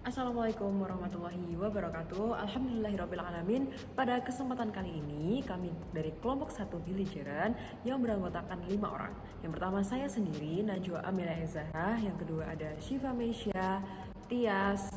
Assalamualaikum warahmatullahi wabarakatuh. Alhamdulillahirrabbilalamin. Pada kesempatan kali ini kami dari kelompok 1 Villageran yang beranggotakan 5 orang. Yang pertama saya sendiri, Najwa Amelia Zahra. Yang kedua ada Shiva Meisha, Tias,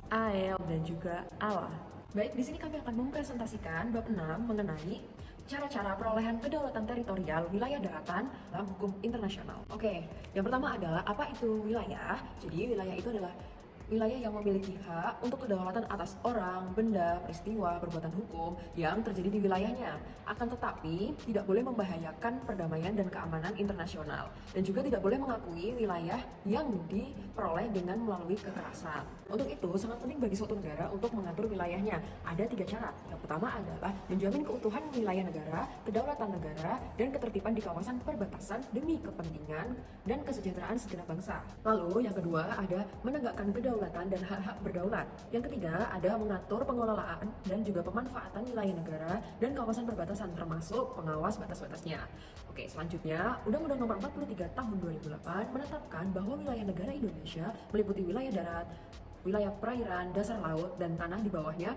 Ael, dan juga Ala. Baik, di sini kami akan mempresentasikan bab 6 mengenai cara-cara perolehan kedaulatan teritorial wilayah daratan dalam hukum internasional. Oke, yang pertama adalah apa itu wilayah? Jadi wilayah itu adalah wilayah yang memiliki hak untuk kedaulatan atas orang, benda, peristiwa, perbuatan hukum yang terjadi di wilayahnya. Akan tetapi, tidak boleh membahayakan perdamaian dan keamanan internasional. Dan juga tidak boleh mengakui wilayah yang diperoleh dengan melalui kekerasan. Untuk itu, sangat penting bagi suatu negara untuk mengatur wilayahnya. Ada 3 cara. Yang pertama adalah menjamin keutuhan wilayah negara, kedaulatan negara, dan ketertiban di kawasan perbatasan demi kepentingan dan kesejahteraan segenap bangsa. Lalu, yang kedua ada menegakkan kedaulatan dan hak-hak berdaulat. Yang ketiga ada mengatur pengelolaan dan juga pemanfaatan wilayah negara dan kawasan perbatasan termasuk pengawas batas-batasnya. Oke, selanjutnya Undang-Undang Nomor 43 Tahun 2008 menetapkan bahwa wilayah negara Indonesia meliputi wilayah darat, wilayah perairan, dasar laut, dan tanah di bawahnya,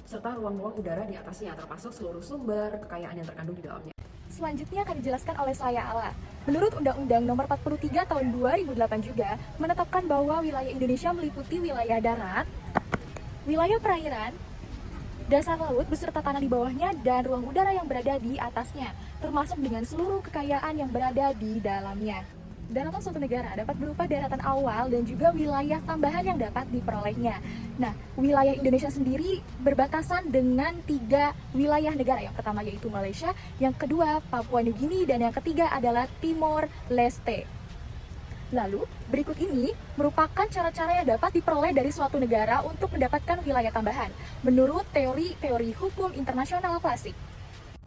serta ruang-ruang udara di atasnya, termasuk seluruh sumber kekayaan yang terkandung di dalamnya. Selanjutnya akan dijelaskan oleh saya Ala. Menurut Undang-Undang Nomor 43 Tahun 2008 juga menetapkan bahwa wilayah Indonesia meliputi wilayah darat, wilayah perairan, dasar laut beserta tanah di bawahnya, dan ruang udara yang berada di atasnya, termasuk dengan seluruh kekayaan yang berada di dalamnya. Daratan suatu negara dapat berupa daratan awal dan juga wilayah tambahan yang dapat diperolehnya. Nah, wilayah Indonesia sendiri berbatasan dengan 3 wilayah negara. Yang pertama yaitu Malaysia, yang kedua Papua Nugini, dan yang ketiga adalah Timor Leste. Lalu, berikut ini merupakan cara-cara yang dapat diperoleh dari suatu negara untuk mendapatkan wilayah tambahan, menurut teori hukum internasional klasik.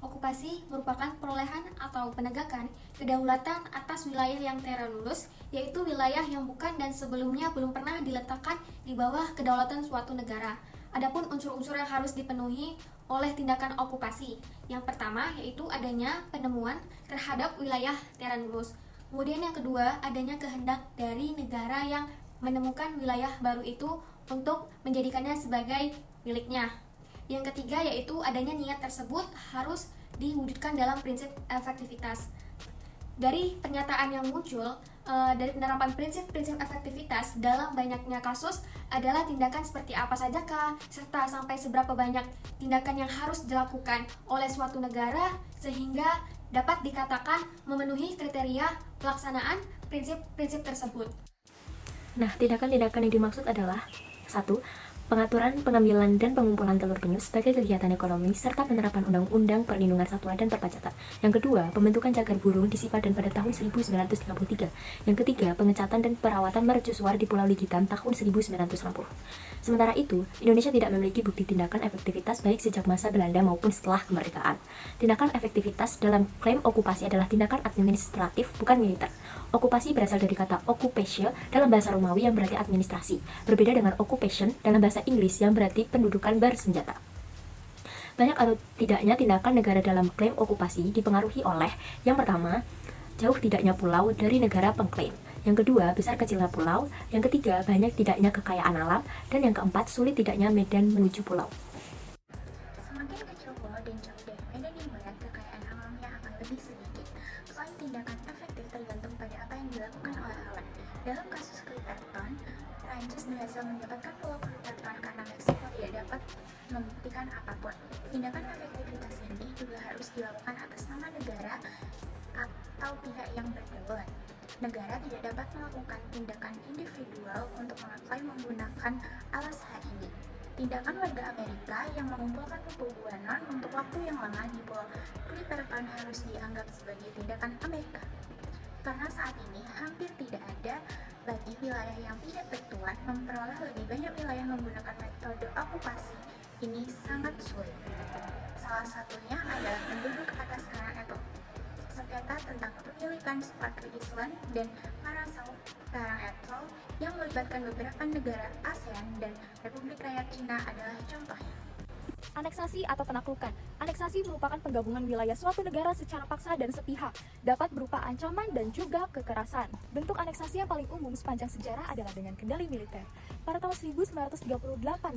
Okupasi merupakan perolehan atau penegakan kedaulatan atas wilayah yang telah lulus, yaitu wilayah yang bukan dan sebelumnya belum pernah diletakkan di bawah kedaulatan suatu negara. Adapun unsur-unsur yang harus dipenuhi oleh tindakan okupasi, yang pertama yaitu adanya penemuan terhadap wilayah telah lulus. Kemudian yang kedua, adanya kehendak dari negara yang menemukan wilayah baru itu untuk menjadikannya sebagai miliknya. Yang ketiga yaitu adanya niat tersebut harus diwujudkan dalam prinsip efektivitas. Dari pernyataan yang muncul dari penerapan prinsip-prinsip efektivitas dalam banyaknya kasus adalah tindakan seperti apa sajakah, serta sampai seberapa banyak tindakan yang harus dilakukan oleh suatu negara sehingga dapat dikatakan memenuhi kriteria pelaksanaan prinsip-prinsip tersebut. Nah, tindakan-tindakan yang dimaksud adalah 1. Pengaturan, pengambilan, dan pengumpulan telur penyu sebagai kegiatan ekonomi, serta penerapan Undang-Undang Perlindungan Satwa dan Perpajakan. Yang kedua, pembentukan cagar burung di Sipadan pada tahun 1933. Yang ketiga, pengecatan dan perawatan mercusuar di Pulau Ligitan tahun 1960. Sementara itu, Indonesia tidak memiliki bukti tindakan efektivitas baik sejak masa Belanda maupun setelah kemerdekaan. Tindakan efektivitas dalam klaim okupasi adalah tindakan administratif, bukan militer. Okupasi berasal dari kata occupation dalam bahasa Romawi yang berarti administrasi, berbeda dengan occupation dalam bahasa Inggris yang berarti pendudukan bersenjata. Banyak atau tidaknya tindakan negara dalam klaim okupasi dipengaruhi oleh yang pertama, jauh tidaknya pulau dari negara pengklaim. Yang kedua, besar kecilnya pulau. Yang ketiga, banyak tidaknya kekayaan alam. Dan yang keempat, sulit tidaknya medan menuju pulau. Semakin kecil pulau dan jauh dari medan yang berat, kekayaan alamnya akan lebih sedikit. Selain tindakan efektif tergantung pada apa yang dilakukan oleh alat. Dalam kasus Clipperton, Prancis berhasil mendapatkan pulau Clipperton karena Meksiko tidak dapat membuktikan apapun. Tindakan efektivitas ini juga harus dilakukan atas nama negara atau pihak yang berdaulat. Negara tidak dapat melakukan tindakan individual untuk mengklaim menggunakan alasan ini. Tindakan warga Amerika yang mengumpulkan pembuanan untuk waktu yang lama di Pulau Clipperton harus dianggap sebagai tindakan Amerika. Karena saat ini hampir tidak ada lagi wilayah yang tidak bertuan, memperoleh lebih banyak wilayah menggunakan metode okupasi ini sangat sulit. Salah satunya adalah penduduk atas Karan Atoll. Sengketa tentang kepemilikan Spratly Island dan Paracel Karang Atoll yang melibatkan beberapa negara ASEAN dan Republik Rakyat Cina adalah contohnya. Aneksasi atau penaklukan. Aneksasi merupakan penggabungan wilayah suatu negara secara paksa dan sepihak, dapat berupa ancaman dan juga kekerasan. Bentuk aneksasi yang paling umum sepanjang sejarah adalah dengan kendali militer. Pada tahun 1938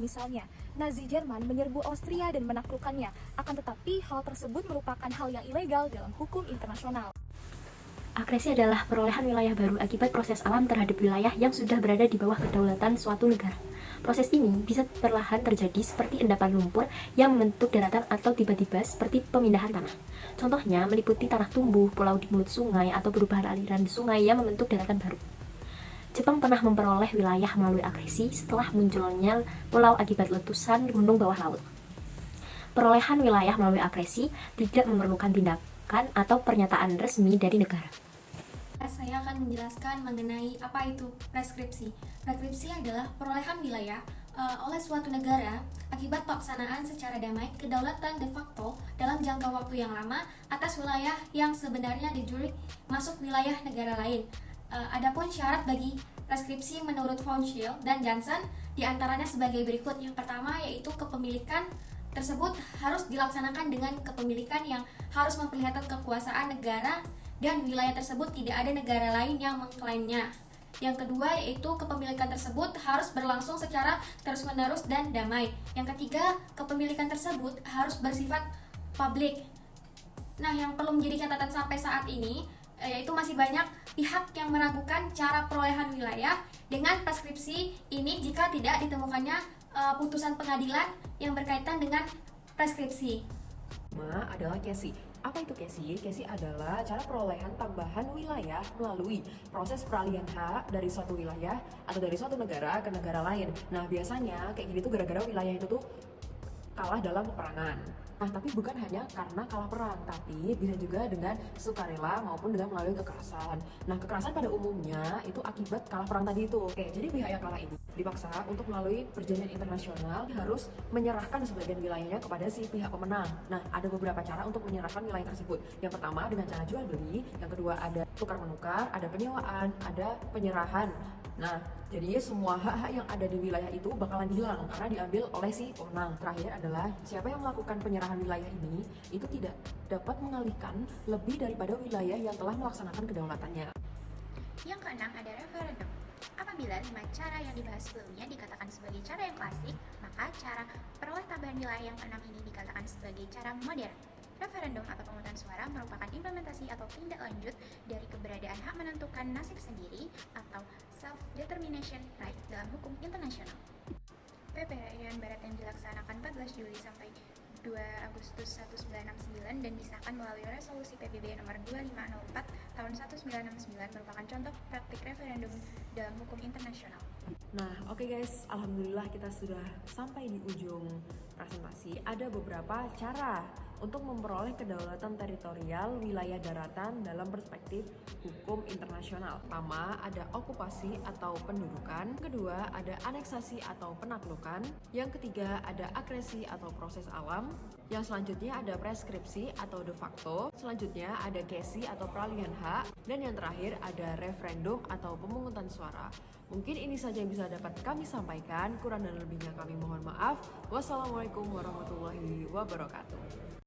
misalnya, Nazi Jerman menyerbu Austria dan menaklukkannya. Akan tetapi, hal tersebut merupakan hal yang ilegal dalam hukum internasional. Akresi adalah perolehan wilayah baru akibat proses alam terhadap wilayah yang sudah berada di bawah kedaulatan suatu negara. Proses ini bisa perlahan terjadi seperti endapan lumpur yang membentuk daratan atau tiba-tiba seperti pemindahan tanah. Contohnya meliputi tanah tumbuh, pulau di mulut sungai, atau perubahan aliran sungai yang membentuk daratan baru. Jepang pernah memperoleh wilayah melalui akresi setelah munculnya pulau akibat letusan gunung bawah laut. Perolehan wilayah melalui akresi tidak memerlukan tindakan atau pernyataan resmi dari negara. Saya akan menjelaskan mengenai apa itu preskripsi. Preskripsi adalah perolehan wilayah oleh suatu negara akibat pelaksanaan secara damai kedaulatan de facto dalam jangka waktu yang lama atas wilayah yang sebenarnya de jure masuk wilayah negara lain. Adapun syarat bagi preskripsi menurut von Schiele dan Janssen diantaranya sebagai berikut. Yang pertama yaitu kepemilikan tersebut harus dilaksanakan dengan kepemilikan yang harus memperlihatkan kekuasaan negara dan wilayah tersebut tidak ada negara lain yang mengklaimnya. Yang kedua yaitu kepemilikan tersebut harus berlangsung secara terus-menerus dan damai. Yang ketiga, kepemilikan tersebut harus bersifat publik. Nah, yang perlu menjadi catatan sampai saat ini yaitu masih banyak pihak yang meragukan cara perolehan wilayah dengan preskripsi ini jika tidak ditemukannya putusan pengadilan yang berkaitan dengan preskripsi. Adalah KESI. Apa itu KESI? KESI adalah cara perolehan tambahan wilayah melalui proses peralihan hak dari suatu wilayah atau dari suatu negara ke negara lain. Nah, biasanya kayak gini tuh gara-gara wilayah itu tuh kalah dalam peperangan. Nah, tapi bukan hanya karena kalah perang, tapi bisa juga dengan sukarela maupun dengan melalui kekerasan. Nah, kekerasan pada umumnya itu akibat kalah perang tadi itu. Oke, jadi pihak yang kalah ini dipaksa untuk melalui perjanjian internasional harus menyerahkan sebagian wilayahnya kepada si pihak pemenang. Nah, ada beberapa cara untuk menyerahkan wilayah tersebut. Yang pertama dengan cara jual beli, yang kedua ada tukar menukar, ada penyewaan, ada penyerahan. Nah, jadi semua hak-hak yang ada di wilayah itu bakalan hilang karena diambil oleh si pemenang. Terakhir adalah siapa yang melakukan penyerahan wilayah ini itu tidak dapat mengalihkan lebih daripada wilayah yang telah melaksanakan kedaulatannya. Yang keenam ada referendum. Apabila 5 cara yang dibahas sebelumnya dikatakan sebagai cara yang klasik, maka cara peroleh tambahan wilayah yang keenam ini dikatakan sebagai cara modern. Referendum atau pemungutan suara merupakan implementasi atau tindak lanjut dari keberadaan hak menentukan nasib sendiri atau self-determination right dalam hukum internasional. PPRI Barat yang dilaksanakan 14 Juli sampai 2 Agustus 1969 dan disahkan melalui resolusi PBB nomor 2504 tahun 1969 merupakan contoh praktik referendum dalam hukum internasional. Nah, oke guys, alhamdulillah kita sudah sampai di ujung presentasi. Ada beberapa cara untuk memperoleh kedaulatan teritorial wilayah daratan dalam perspektif hukum internasional. Pertama, ada okupasi atau pendudukan. Kedua, ada aneksasi atau penaklukan. Yang ketiga, ada akresi atau proses alam. Yang selanjutnya ada preskripsi atau de facto. Selanjutnya ada KESI atau peralihan hak. Dan yang terakhir ada referendum atau pemungutan suara. Mungkin ini saja yang bisa dapat kami sampaikan. Kurang dan lebihnya kami mohon maaf. Wassalamualaikum warahmatullahi wabarakatuh.